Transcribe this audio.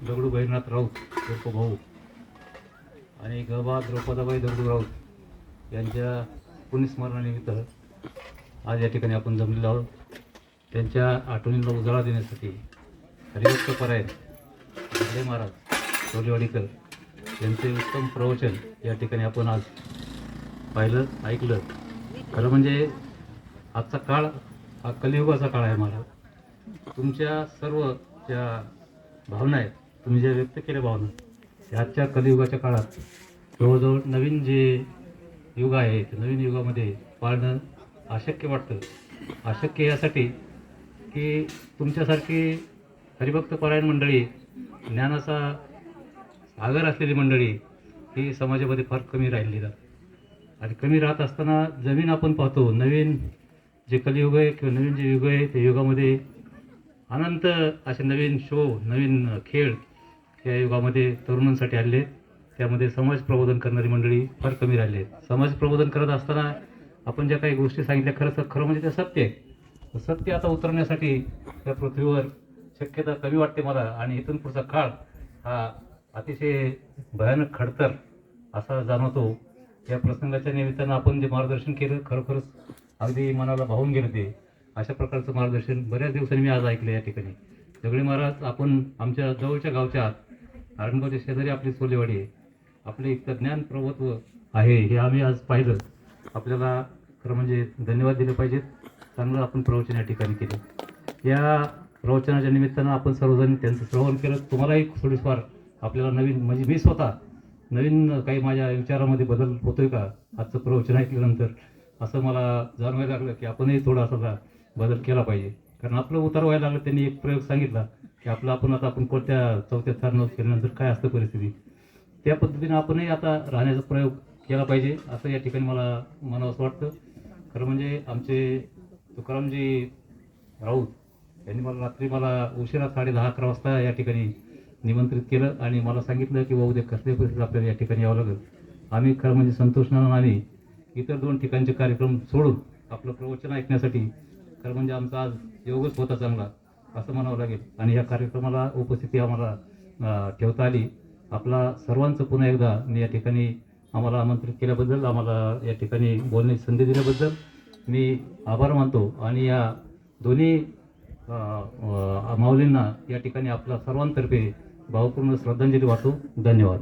दगडू बहिरनाथ राऊत उर्फ भाऊ आणि गबा द्रौपदाबाई दगडू राऊत यांच्या पुण्यस्मरणानिमित्त आज या ठिकाणी आपण जमलेलो आहोत. त्यांच्या आठवणींना उजाळा देण्यासाठी हरिभक्त परायण दगडे महाराज टोलेवाडीकर यांचे उत्तम प्रवचन या ठिकाणी आपण आज पाहिलं ऐकलं. खरं म्हणजे आजचा काळ हा कलियुगाचा काळ आहे. महाराज तुमच्या सर्व ज्या भावना आहेत, तुम्ही ज्या व्यक्त केल्या भावना, ह्याच्या कलियुगाच्या काळात जवळजवळ नवीन जे युग आहे ते नवीन युगामध्ये पाळणं अशक्य वाटतं. अशक्य यासाठी की तुमच्यासारखी हरिभक्त परायण मंडळी, ज्ञानाचा सागर असलेली मंडळी ही समाजामध्ये फार कमी राहिलेली आहे. आणि कमी राहत असताना जमीन आपण पाहतो, नवीन जे कलियुग आहे किंवा नवीन जे युग आहे त्या युगामध्ये अनंत असे नवीन शो, नवीन खेळ या युगामध्ये तरुणांसाठी आले आहेत. त्यामध्ये समाज प्रबोधन करणारी मंडळी फार कमी राहिली आहेत. समाज प्रबोधन करत असताना आपण ज्या काही गोष्टी सांगितल्या खरं म्हणजे ते सत्य आहे. सत्य आता उतरवण्यासाठी त्या पृथ्वीवर शक्यता कमी वाटते मला. आणि इथून पुढचा काळ हा अतिशय भयानक खडतर असा जाणवतो. या प्रसंगाच्या निमित्तानं आपण जे मार्गदर्शन केलं खरोखरच अगदी मनाला भावून गेलं. ते अशा प्रकारचं मार्गदर्शन बऱ्याच दिवसांनी मी आज ऐकलं या ठिकाणी. दगडे महाराज आपण आमच्या जवळच्या गावच्या आहात. नारायणगावच्या शेजारी आपली सोलेवाडी आहे. आपले इतकं ज्ञान प्रभुत्व आहे हे आम्ही आज पाहिलं. आपल्याला खरं म्हणजे धन्यवाद दिले पाहिजेत. चांगलं आपण प्रवचन या ठिकाणी केलं. या प्रवचनाच्या निमित्तानं आपण सर्वजण त्यांचं श्रवण केलं. तुम्हालाही थोडीफार आपल्याला नवीन म्हणजे मी स्वतः नवीन काही माझ्या विचारामध्ये बदल होतोय का आजचं प्रवचन ऐकल्यानंतर असं मला जाणवायला लागलं की आपणही थोडा असा बदल केला पाहिजे. कारण आपलं उतार व्हायला लागलं. त्यांनी एक प्रयोग सांगितला की आपण कोणत्या चौथ्या स्थानावर केल्यानंतर काय असतं परिस्थिती, त्या पद्धतीने आपणही आता राहण्याचा प्रयोग केला पाहिजे असं या ठिकाणी मला म्हणावंसं वाटतं. खरं म्हणजे आमचे तुकारामजी राऊत यांनी रात्री उशिरा 10:30-11 वाजता या ठिकाणी निमंत्रित केलं आणि मला सांगितलं की उद्या कसल्या परिस्थितीत आपल्याला या ठिकाणी यावं लागेल. आम्ही खरं म्हणजे संतोषानं आम्ही इतर 2 ठिकाणचे कार्यक्रम सोडून आपलं प्रवचन ऐकण्यासाठी खरं म्हणजे आमचा आज योगच होता चांगला असं म्हणावं लागेल. आणि या कार्यक्रमाला उपस्थिती आम्हाला ठेवता आली. आपला सर्वांचं पुन्हा एकदा मी या ठिकाणी आम्हाला आमंत्रित केल्याबद्दल, आम्हाला या ठिकाणी बोलण्याची संधी दिल्याबद्दल मी आभार मानतो. आणि या दोन्ही माऊलींना या ठिकाणी आपल्या सर्वांतर्फे भावपूर्ण श्रद्धांजली वाहतो. धन्यवाद.